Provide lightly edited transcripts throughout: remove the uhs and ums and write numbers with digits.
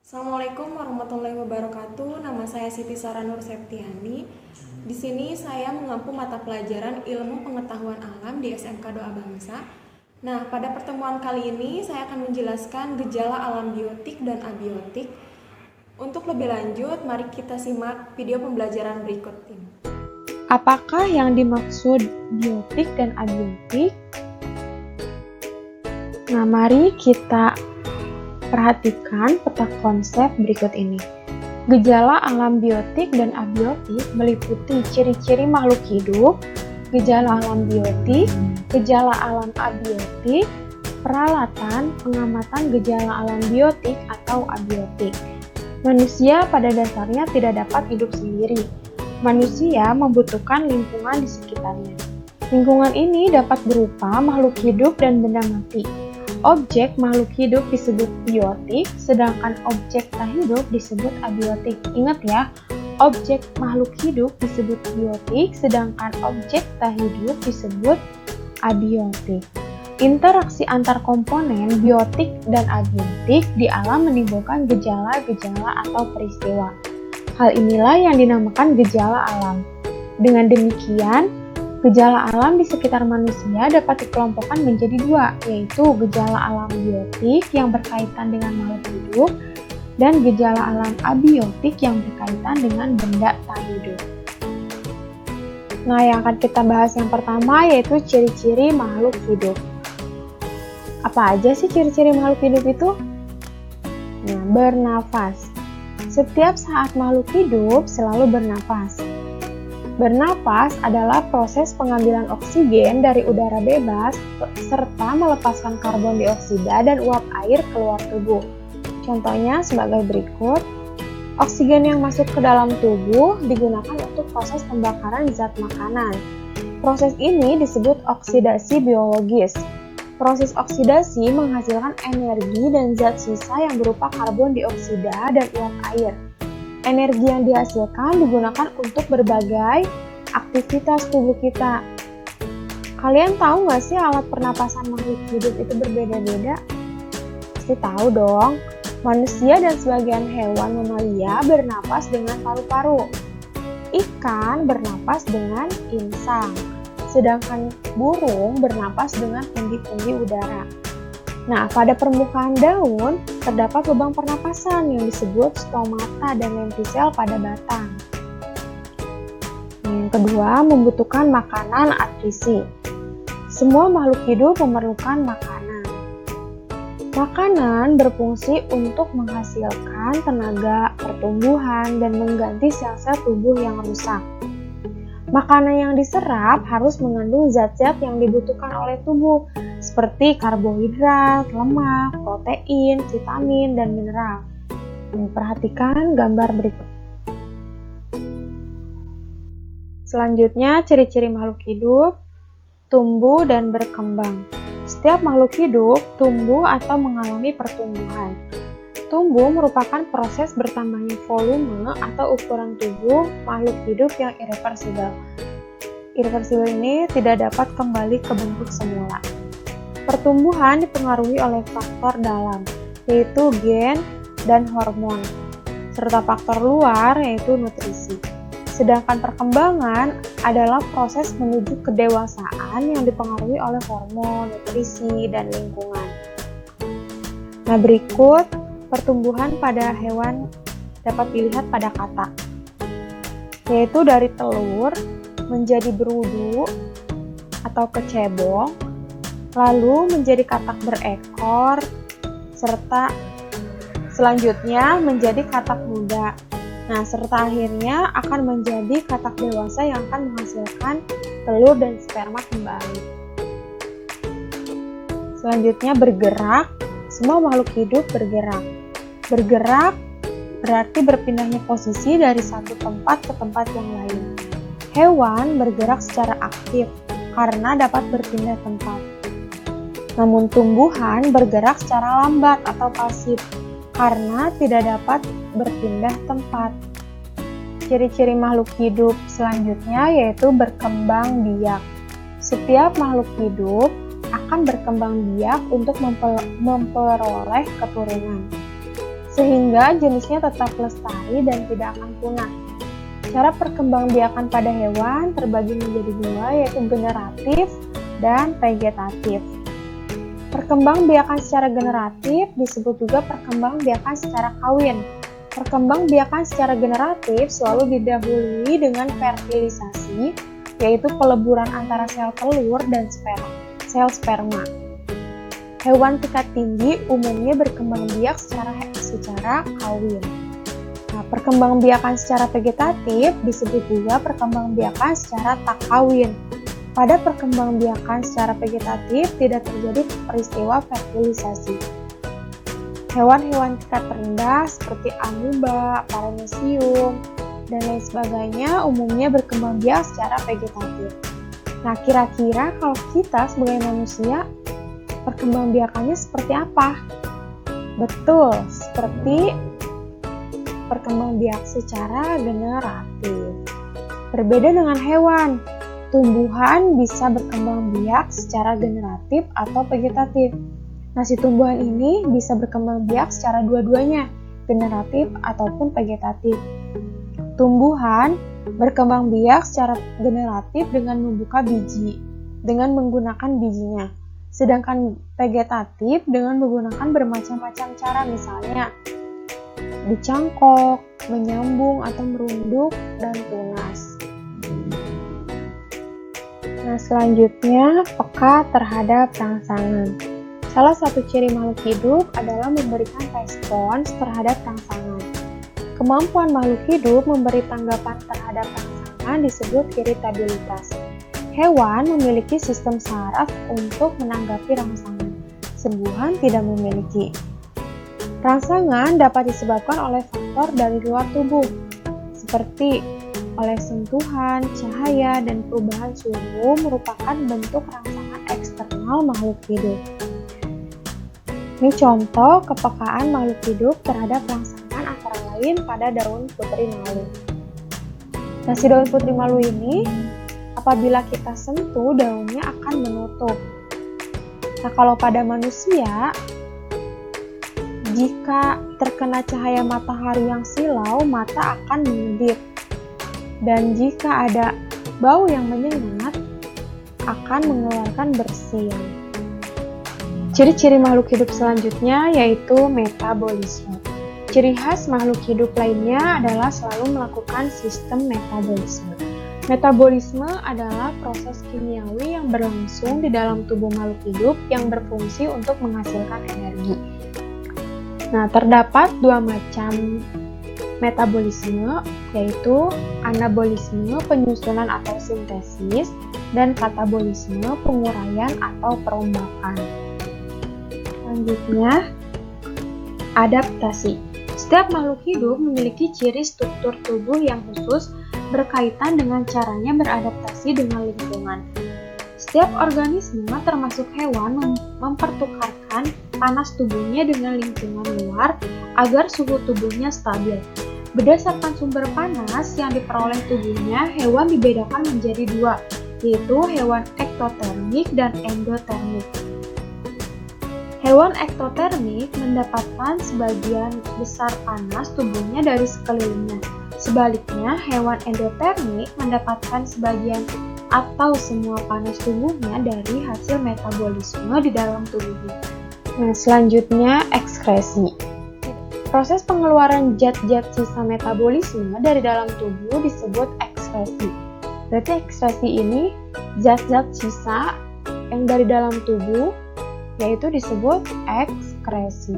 Assalamualaikum warahmatullahi wabarakatuh. Nama saya Siti Sara Nur Septiani. Di sini saya mengampu mata pelajaran Ilmu Pengetahuan Alam di SMK Doa Bangsa. Nah, pada pertemuan kali ini saya akan menjelaskan gejala alam biotik dan abiotik. Untuk lebih lanjut, mari kita simak video pembelajaran berikut ini. Apakah yang dimaksud biotik dan abiotik? Nah, mari kita perhatikan peta konsep berikut ini. Gejala alam biotik dan abiotik meliputi ciri-ciri makhluk hidup, gejala alam biotik, gejala alam abiotik, peralatan pengamatan gejala alam biotik atau abiotik. Manusia pada dasarnya tidak dapat hidup sendiri. Manusia membutuhkan lingkungan di sekitarnya. Lingkungan ini dapat berupa makhluk hidup dan benda mati. Objek makhluk hidup disebut biotik, sedangkan objek tak hidup disebut abiotik. Ingat ya, objek makhluk hidup disebut biotik, sedangkan objek tak hidup disebut abiotik. Interaksi antar komponen biotik dan abiotik di alam menimbulkan gejala-gejala atau peristiwa. Hal inilah yang dinamakan gejala alam. Dengan demikian, gejala alam di sekitar manusia dapat dikelompokkan menjadi dua, yaitu gejala alam biotik yang berkaitan dengan makhluk hidup dan gejala alam abiotik yang berkaitan dengan benda tak hidup. Nah, yang akan kita bahas yang pertama yaitu ciri-ciri makhluk hidup. Apa aja sih ciri-ciri makhluk hidup itu? Nah, bernafas. Setiap saat makhluk hidup selalu bernafas. Bernafas adalah proses pengambilan oksigen dari udara bebas serta melepaskan karbon dioksida dan uap air keluar tubuh. Contohnya sebagai berikut. Oksigen yang masuk ke dalam tubuh digunakan untuk proses pembakaran zat makanan. Proses ini disebut oksidasi biologis. Proses oksidasi menghasilkan energi dan zat sisa yang berupa karbon dioksida dan uap air. Energi yang dihasilkan digunakan untuk berbagai aktivitas tubuh kita. Kalian tahu nggak sih alat pernapasan makhluk hidup itu berbeda-beda? Pasti tahu dong. Manusia dan sebagian hewan mamalia bernapas dengan paru-paru. Ikan bernapas dengan insang. Sedangkan burung bernapas dengan pundi-pundi udara. Nah, pada permukaan daun terdapat lubang pernapasan yang disebut stomata dan lentisel pada batang. Yang kedua, membutuhkan makanan nutrisi. Semua makhluk hidup memerlukan makanan. Makanan berfungsi untuk menghasilkan tenaga pertumbuhan dan mengganti sel-sel tubuh yang rusak. Makanan yang diserap harus mengandung zat-zat yang dibutuhkan oleh tubuh, seperti karbohidrat, lemak, protein, vitamin, dan mineral. Perhatikan gambar berikut. Selanjutnya, ciri-ciri makhluk hidup, tumbuh dan berkembang. Setiap makhluk hidup tumbuh atau mengalami pertumbuhan. Tumbuh merupakan proses bertambahnya volume atau ukuran tubuh makhluk hidup yang irreversibel. Irreversibel ini tidak dapat kembali ke bentuk semula. Pertumbuhan dipengaruhi oleh faktor dalam, yaitu gen dan hormon, serta faktor luar, yaitu nutrisi. Sedangkan perkembangan adalah proses menuju kedewasaan yang dipengaruhi oleh hormon, nutrisi, dan lingkungan. Nah, berikut pertumbuhan pada hewan dapat dilihat pada katak, yaitu dari telur menjadi berudu atau kecebong, lalu menjadi katak berekor, serta selanjutnya menjadi katak muda. Nah, serta akhirnya akan menjadi katak dewasa yang akan menghasilkan telur dan sperma kembali. Selanjutnya bergerak. Semua makhluk hidup bergerak. Bergerak berarti berpindahnya posisi dari satu tempat ke tempat yang lain. Hewan bergerak secara aktif karena dapat berpindah tempat. Namun tumbuhan bergerak secara lambat atau pasif karena tidak dapat berpindah tempat. Ciri-ciri makhluk hidup selanjutnya yaitu berkembang biak. Setiap makhluk hidup akan berkembang biak untuk memperoleh keturunan, sehingga jenisnya tetap lestari dan tidak akan punah. Cara perkembangbiakan pada hewan terbagi menjadi dua, yaitu generatif dan vegetatif. Perkembangbiakan secara generatif disebut juga perkembangbiakan secara kawin. Perkembangbiakan secara generatif selalu didahului dengan fertilisasi, yaitu peleburan antara sel telur dan sel sperma. Hewan tingkat tinggi umumnya berkembang biak secara kawin. Nah, perkembangbiakan secara vegetatif disebut juga perkembangbiakan secara tak kawin. Pada perkembangbiakan secara vegetatif tidak terjadi peristiwa fertilisasi. Hewan-hewan tingkat rendah seperti amuba, paramecium, dan lain sebagainya umumnya berkembang biak secara vegetatif. Nah, kira-kira kalau kita sebagai manusia, perkembangbiakannya seperti apa? Betul, seperti perkembangbiak secara generatif. Berbeda dengan hewan, tumbuhan bisa berkembang biak secara generatif atau vegetatif. Nah, si tumbuhan ini bisa berkembang biak secara dua-duanya, generatif ataupun vegetatif. Tumbuhan berkembang biak secara generatif dengan membuka biji, dengan menggunakan bijinya. Sedangkan vegetatif dengan menggunakan bermacam-macam cara, misalnya dicangkok, menyambung atau merunduk, dan tunas. Nah, selanjutnya peka terhadap rangsangan. Salah satu ciri makhluk hidup adalah memberikan respons terhadap rangsangan. Kemampuan makhluk hidup memberi tanggapan terhadap rangsangan disebut iritabilitas. Hewan memiliki sistem saraf untuk menanggapi rangsangan, tumbuhan tidak memiliki. Rangsangan dapat disebabkan oleh faktor dari luar tubuh, seperti oleh sentuhan, cahaya, dan perubahan suhu merupakan bentuk rangsangan eksternal makhluk hidup. Ini contoh kepekaan makhluk hidup terhadap rangsangan antara lain pada daun putri malu. Nah, si daun putri malu ini, apabila kita sentuh, daunnya akan menutup. Nah, kalau pada manusia, jika terkena cahaya matahari yang silau, mata akan mengedip. Dan jika ada bau yang menyengat, akan mengeluarkan bersin. Ciri-ciri makhluk hidup selanjutnya yaitu metabolisme. Ciri khas makhluk hidup lainnya adalah selalu melakukan sistem metabolisme. Metabolisme adalah proses kimiawi yang berlangsung di dalam tubuh makhluk hidup yang berfungsi untuk menghasilkan energi. Nah, terdapat dua macam metabolisme, yaitu anabolisme, penyusunan atau sintesis, dan katabolisme, penguraian atau perombakan. Selanjutnya, adaptasi. Setiap makhluk hidup memiliki ciri struktur tubuh yang khusus berkaitan dengan caranya beradaptasi dengan lingkungan. Setiap organisme, termasuk hewan, mempertukarkan panas tubuhnya dengan lingkungan luar agar suhu tubuhnya stabil. Berdasarkan sumber panas yang diperoleh tubuhnya, hewan dibedakan menjadi dua, yaitu hewan ektotermik dan endotermik. Hewan ektotermik mendapatkan sebagian besar panas tubuhnya dari sekelilingnya. Sebaliknya, hewan endotermik mendapatkan sebagian atau semua panas tubuhnya dari hasil metabolisme di dalam tubuhnya. Nah, selanjutnya ekskresi. Proses pengeluaran zat-zat sisa metabolisme dari dalam tubuh disebut ekskresi. Berarti ekskresi ini zat-zat sisa yang dari dalam tubuh, yaitu disebut ekskresi.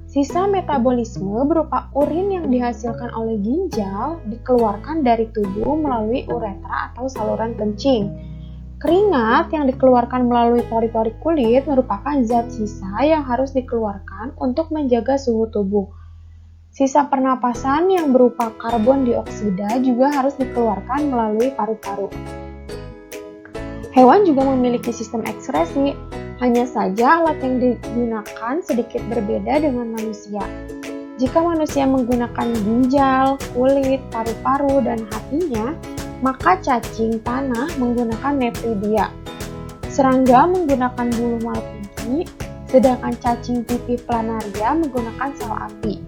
Sisa metabolisme berupa urin yang dihasilkan oleh ginjal dikeluarkan dari tubuh melalui uretra atau saluran kencing. Keringat yang dikeluarkan melalui pori-pori kulit merupakan zat sisa yang harus dikeluarkan untuk menjaga suhu tubuh. Sisa pernapasan yang berupa karbon dioksida juga harus dikeluarkan melalui paru-paru. Hewan juga memiliki sistem ekskresi, hanya saja alat yang digunakan sedikit berbeda dengan manusia. Jika manusia menggunakan ginjal, kulit, paru-paru, dan hatinya, maka cacing tanah menggunakan nephridia. Serangga menggunakan bulu malpighi, sedangkan cacing pipih planaria menggunakan sel api.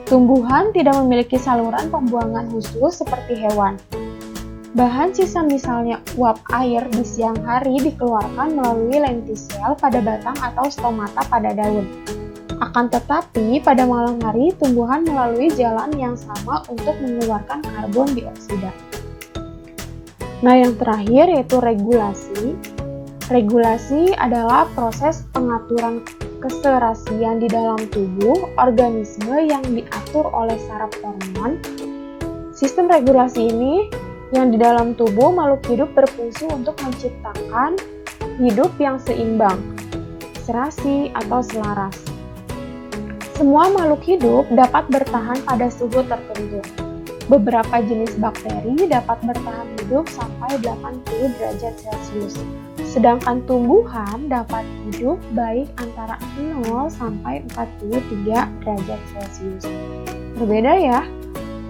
Tumbuhan tidak memiliki saluran pembuangan khusus seperti hewan. Bahan sisa misalnya uap air di siang hari dikeluarkan melalui lentisel pada batang atau stomata pada daun. Akan tetapi, pada malam hari tumbuhan melalui jalan yang sama untuk mengeluarkan karbon dioksida. Nah, yang terakhir yaitu regulasi. Regulasi adalah proses pengaturan keserasian di dalam tubuh organisme yang diatur oleh saraf hormon. Sistem regulasi ini yang di dalam tubuh makhluk hidup berfungsi untuk menciptakan hidup yang seimbang, serasi atau selaras. Semua makhluk hidup dapat bertahan pada suhu tertentu. Beberapa jenis bakteri dapat bertahan hidup sampai 80 derajat Celcius. Sedangkan tumbuhan dapat hidup baik antara 0 sampai 43 derajat Celcius. Berbeda ya?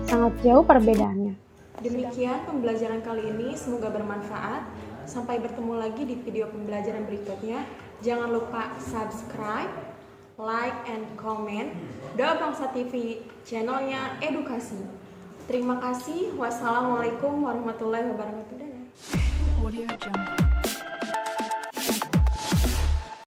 Sangat jauh perbedaannya. Demikian pembelajaran kali ini, semoga bermanfaat. Sampai bertemu lagi di video pembelajaran berikutnya. Jangan lupa subscribe, like, and comment Doa Bangsa TV, channelnya edukasi. Terima kasih. Wassalamualaikum warahmatullahi wabarakatuh.